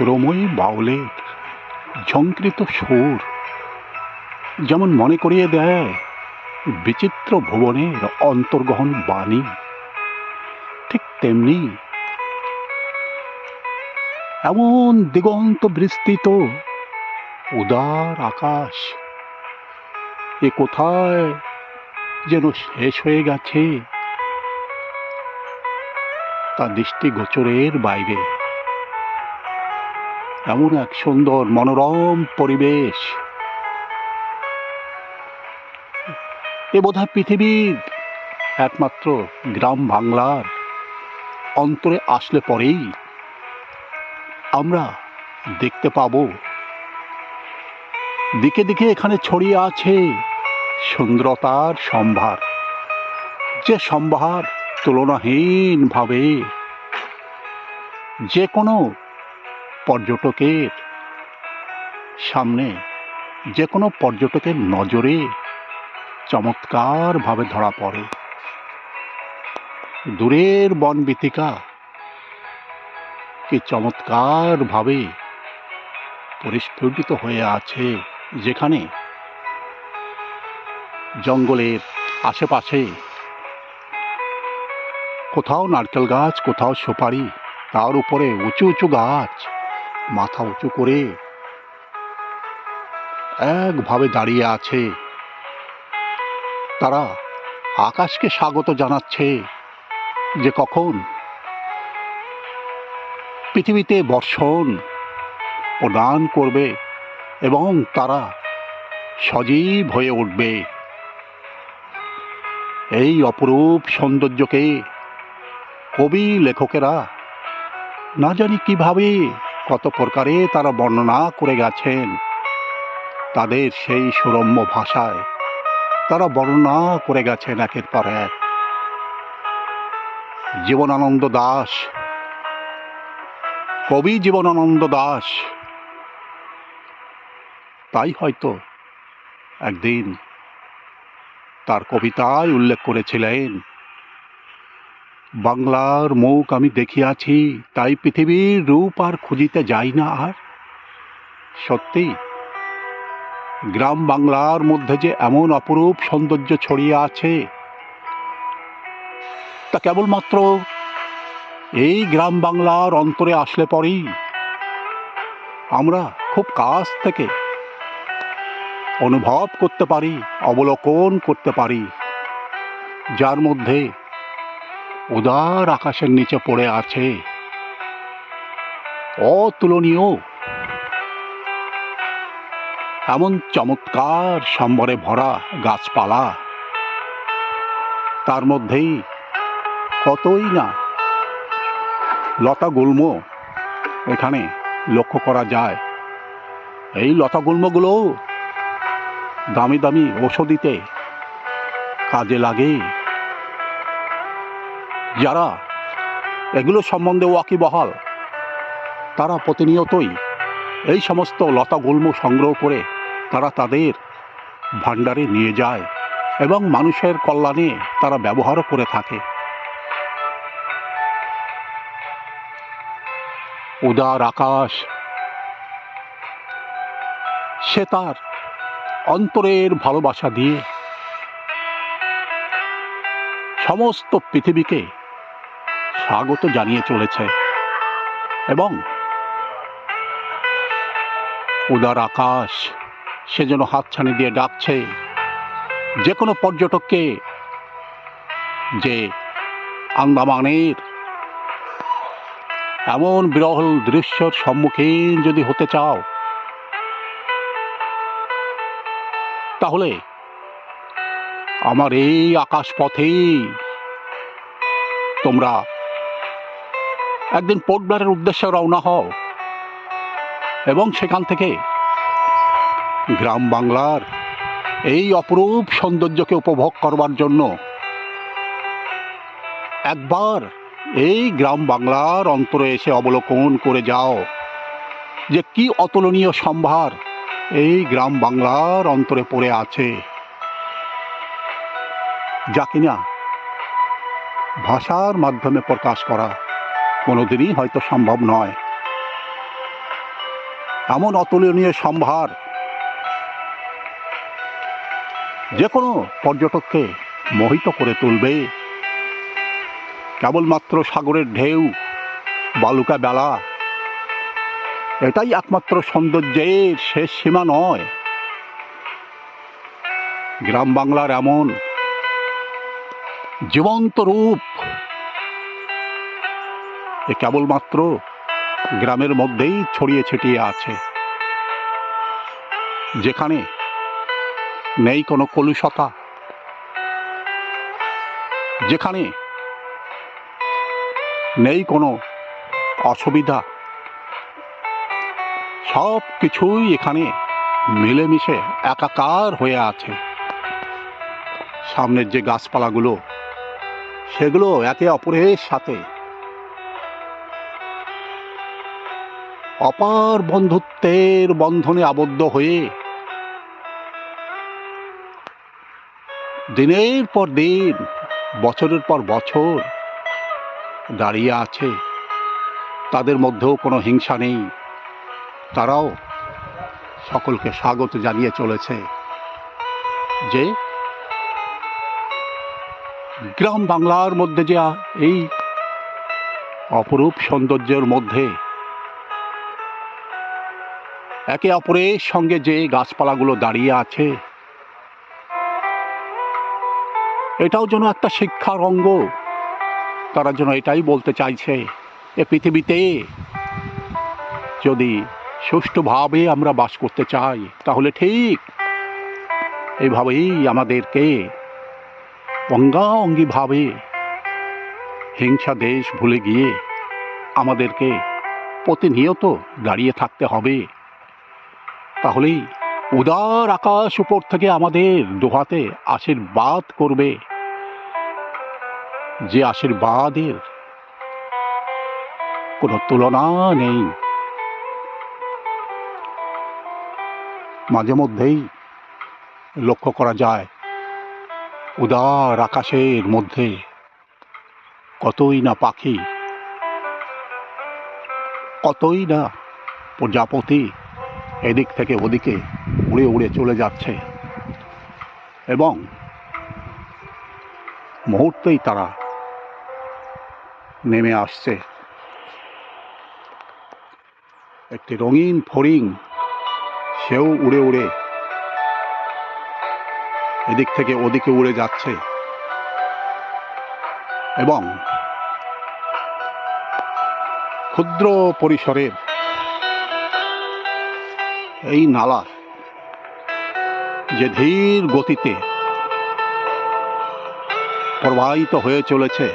সুরময়ী বাউলের ঝঙ্কৃত সুর যেমন মনে করিয়ে দেয় বিচিত্র ভুবনের অন্তর্গহন বাণী, ঠিক তেমনি এমন দিগন্ত বিস্তৃত উদার আকাশ এ কোথায় যেন শেষ হয়ে গেছে তা দৃষ্টিগোচরের বাইরে। এমন এক সুন্দর মনোরম পরিবেশ এ বোধহয় পৃথিবীর একমাত্র গ্রাম বাংলার অন্তরে আসলে পরেই আমরা দেখতে পাব। দিকে দিকে এখানে ছড়িয়ে আছে সুন্দরতার সম্ভার, যে সম্ভার তুলনাহীনভাবে যে কোনো পর্যটকের সামনে, যে কোনো পর্যটকের নজরে চমৎকারভাবে ধরা পড়ে। দূরের বন বীথিকা কি চমৎকারভাবে পরিস্ফুটিত হয়ে আছে, যেখানে জঙ্গলের আশেপাশে কোথাও নারকেল গাছ, কোথাও সুপারি, তার উপরে উঁচু উঁচু গাছ মাথা উঁচু করে একভাবে দাঁড়িয়ে আছে। তারা আকাশকে স্বাগত জানাচ্ছে যে কখন পৃথিবীতে বর্ষণ প্রদান করবে এবং তারা সজীব হয়ে উঠবে। এই অপরূপ সৌন্দর্যকে কবি লেখকেরা না জানি কিভাবে কত প্রকারে তারা বর্ণনা করে গেছেন। তাদের সেই সুরম্য ভাষায় তারা বর্ণনা করে গেছেন একের পর এক। জীবনানন্দ দাশ, কবি জীবনানন্দ দাশ তাই হয়তো একদিন তার কবিতায় উল্লেখ করেছিলেন, বাংলার মুখ আমি দেখিয়াছি, তাই পৃথিবীর রূপ আর খুঁজিতে যাই না আর। সত্যি গ্রাম বাংলার মধ্যে যে এমন অপরূপ সৌন্দর্য ছড়িয়ে আছে তা কেবলমাত্র এই গ্রাম বাংলার অন্তরে আসলে পরেই আমরা খুব কাছ থেকে অনুভব করতে পারি, অবলোকন করতে পারি, যার মধ্যে উদার আকাশের নিচে পড়ে আছে অতুলনীয় এমন চমৎকার সম্বরে ভরা গাছপালা। তার মধ্যেই কতই না লতা গুল্ম এখানে লক্ষ্য করা যায়। এই লতা গুল্মগুলো দামি দামি ঔষধিতে কাজে লাগে। যারা এগুলো সম্বন্ধে ওয়াকিবহাল তারা প্রতিনিয়তই এই সমস্ত লতা গুল্ম সংগ্রহ করে তারা তাদের ভাণ্ডারে নিয়ে যায় এবং মানুষের কল্যাণে তারা ব্যবহারও করে থাকে। উদার আকাশ সে তার অন্তরের ভালোবাসা দিয়ে সমস্ত পৃথিবীকে স্বাগত জানিয়ে চলেছে এবং উদার আকাশ সে যেন হাতছানি দিয়ে ডাকছে যে কোনো পর্যটককে যে আন্দামানের এমন বিরল দৃশ্যের সম্মুখীন যদি হতে চাও তাহলে আমার এই আকাশ পথেই তোমরা একদিন পোর্ট ব্লেয়ারের উদ্দেশ্যে রওনা হও এবং সেখান থেকে গ্রাম বাংলার এই অপরূপ সৌন্দর্যকে উপভোগ করবার জন্য একবার এই গ্রাম বাংলার অন্তরে এসে অবলোকন করে যাও যে কি অতুলনীয় সম্ভার এই গ্রাম বাংলার অন্তরে পড়ে আছে, যা কিনা ভাষার মাধ্যমে প্রকাশ করা কোনোদিনই হয়তো সম্ভব নয়। এমন অতুলনীয় সম্ভার যে কোনো পর্যটককে মোহিত করে তুলবে। কেবলমাত্র সাগরের ঢেউ, বালুকা বেলা, এটাই একমাত্র সৌন্দর্যের শেষ সীমা নয়। গ্রাম বাংলার এমন জীবন্ত রূপ এ কেবলমাত্র গ্রামের মধ্যেই ছড়িয়ে ছিটিয়ে আছে, যেখানে নেই কোনো কলুষতা, যেখানে নেই কোনো অসুবিধা। সব কিছুই এখানে মিলেমিশে একাকার হয়ে আছে। সামনের যে গাছপালাগুলো, সেগুলো একে অপরের সাথে অপার বন্ধুত্বের বন্ধনে আবদ্ধ হয়ে দিনের পর দিন, বছরের পর বছর দাঁড়িয়ে আছে। তাদের মধ্যেও কোনো হিংসা নেই। তারাও সকলকে স্বাগত জানিয়ে চলেছে যে গ্রাম বাংলার মধ্যে যে এই অপরূপ সৌন্দর্যের মধ্যে একে অপরের সঙ্গে যে গাছপালাগুলো দাঁড়িয়ে আছে, এটাও যেন একটা শিক্ষার অঙ্গ। তারা যেন এটাই বলতে চাইছে, এ পৃথিবীতে যদি সুষ্ঠুভাবে আমরা বাস করতে চাই, তাহলে ঠিক এইভাবেই আমাদেরকে অঙ্গাঅঙ্গিভাবে হিংসা দেশ ভুলে গিয়ে আমাদেরকে প্রতিনিয়ত দাঁড়িয়ে থাকতে হবে। তাহলেই উদার আকাশ উপর থেকে আমাদের দুহাতে আশীর্বাদ করবে, যে আশীর্বাদের কোনো তুলনা নেই। মাঝে মধ্যেই লক্ষ্য করা যায় উদার আকাশের মধ্যে কতই না পাখি, কতই না প্রজাপতি এদিক থেকে ওদিকে উড়ে উড়ে চলে যাচ্ছে, এবং মুহূর্তেই তারা নেমে আসছে। একটি রঙিন ফড়িং, সেও উড়ে উড়ে এদিক থেকে ওদিকে উড়ে যাচ্ছে, এবং ক্ষুদ্র পরিসরের এই নালা যে ধীর গতিতে প্রবাহিত হয়ে চলেছে,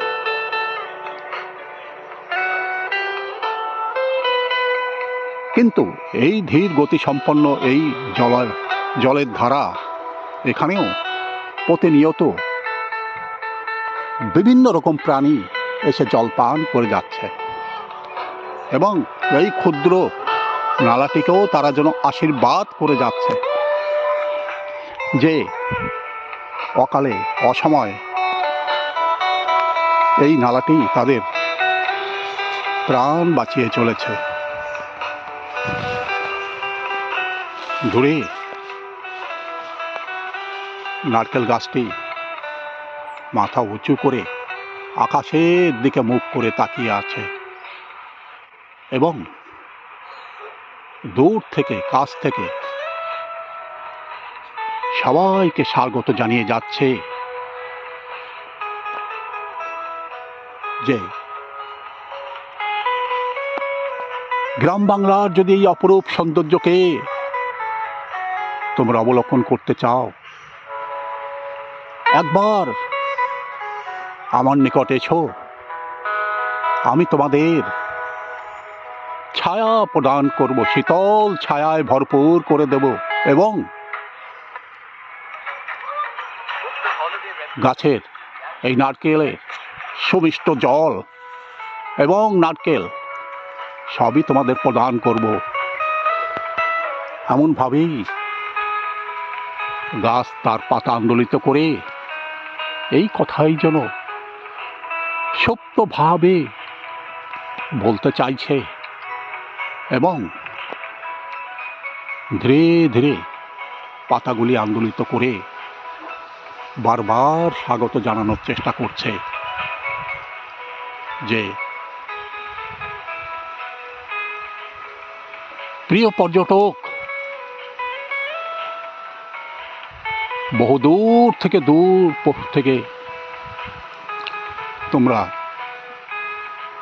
কিন্তু এই ধীর গতি সম্পন্ন এই জলের ধারা এখানেও প্রতিনিয়ত বিভিন্ন রকম প্রাণী এসে জল পান করে যাচ্ছে, এবং এই ক্ষুদ্র নালাটিকেও তারা যেন আশীর্বাদ করে যাচ্ছে যে অকালে অসময়ে এই নালাটি তাদের প্রাণ বাঁচিয়ে চলেছে। দূরে নারকেল গাছটি মাথা উঁচু করে আকাশের দিকে মুখ করে তাকিয়ে আছে, এবং দূর থেকে কাছ থেকে সবাইকে স্বাগত জানিয়ে যাচ্ছে যে গ্রাম বাংলার যদি এই অপরূপ সৌন্দর্যকে তোমরা অবলোকন করতে চাও, একবার আমার নিকট এসো। আমি তোমাদের ছায়া প্রদান করব, শীতল ছায়ায় ভরপুর করে দেব, এবং গাছের এই নারকেলের সুমিষ্ট জল এবং নারকেল সবই তোমাদের প্রদান করব। এমনভাবেই গাছ তার পাতা আন্দোলিত করে এই কথাই যেন সুপ্তভাবে বলতে চাইছে, এবং ধীরে ধীরে পাতাগুলি আন্দোলিত করে বারবার স্বাগত জানানোর চেষ্টা করছে যে, প্রিয় পর্যটক, বহু দূর থেকে তোমরা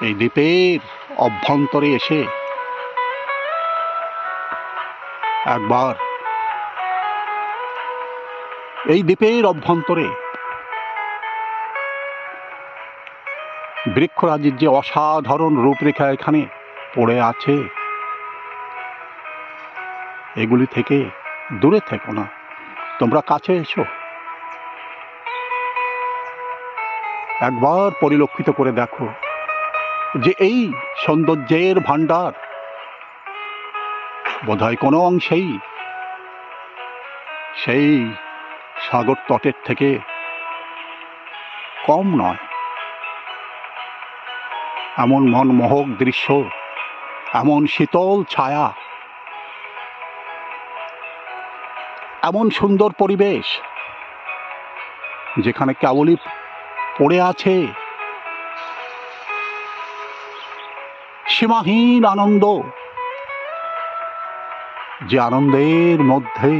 এই দ্বীপের অভ্যন্তরে এসে একবার এই দ্বীপের অভ্যন্তরে বৃক্ষরাজির যে অসাধারণ রূপরেখা এখানে পড়ে আছে, এগুলি থেকে দূরে থেকো না, তোমরা কাছে এসো, একবার পরিলক্ষিত করে দেখো যে এই সৌন্দর্যের ভান্ডার বোধহয় কোনো অংশেই সেই সাগর তটের থেকে কম নয়। এমন মনমোহক দৃশ্য, এমন শীতল ছায়া, এমন সুন্দর পরিবেশ, যেখানে কেবলই পড়ে আছে সীমাহীন আনন্দ, যে আনন্দের মধ্যে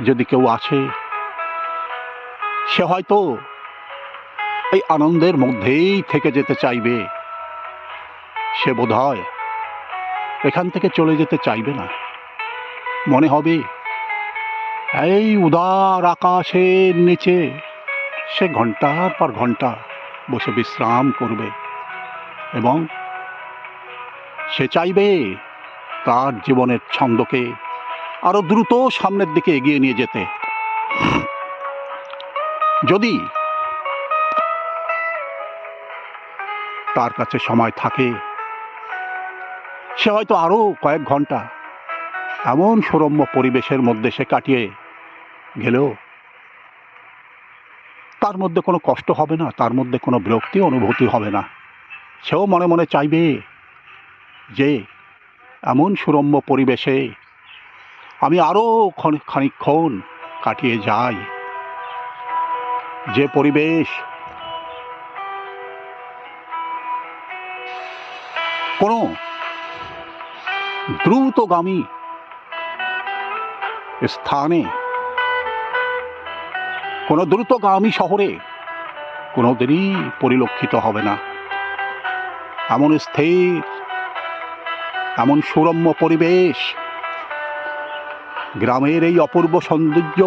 যদি কেউ আসে, সে হয়তো এই আনন্দের মধ্যেই থেকে যেতে চাইবে, সে বোধহয় এখান থেকে চলে যেতে চাইবে না। মনে হবে এই উদার আকাশের নিচে সে ঘন্টার পর ঘন্টা বসে বিশ্রাম করবে এবং সে চাইবে তার জীবনের ছন্দকে আরো দ্রুত সামনের দিকে এগিয়ে নিয়ে যেতে। যদি তার কাছে সময় থাকে, সে হয়তো আরো কয়েক ঘন্টা এমন সুরম্য পরিবেশের মধ্যে সে কাটিয়ে গেলেও তার মধ্যে কোনো কষ্ট হবে না, তার মধ্যে কোনো বিরক্তি অনুভূতি হবে না। সেও মনে মনে চাইবে যে এমন সুরম্য পরিবেশে আমি আরো খানিকক্ষণ কাটিয়ে যাই, যে পরিবেশ কোনো দ্রুতগামী স্থানে, কোনো দ্রুতগামী শহরে কোনোদিনই পরিলক্ষিত হবে না। এমন স্থির, এমন সুরম্য পরিবেশ, গ্রামের এই অপূর্ব সৌন্দর্য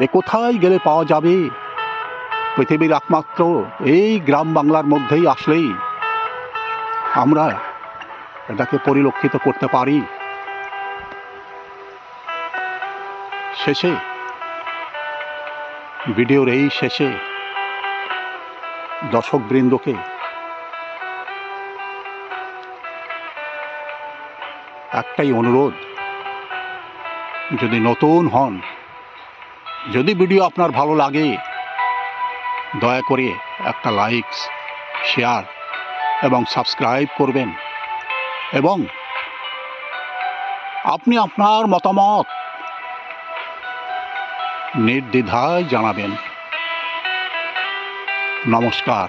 এ কোথায় গেলে পাওয়া যাবে? পৃথিবীর একমাত্র এই গ্রাম বাংলার মধ্যেই আসলেই আমরা এটাকে পরিলক্ষিত করতে পারি। শেষে, ভিডিওর এই শেষে দর্শকবৃন্দকে একটাই অনুরোধ, যদি নতুন হন, যদি ভিডিও আপনার ভালো লাগে, দয়া করে একটা লাইক, শেয়ার এবং সাবস্ক্রাইব করবেন এবং আপনি আপনার মতামত নির্দ্বিধায় জানাবেন। নমস্কার।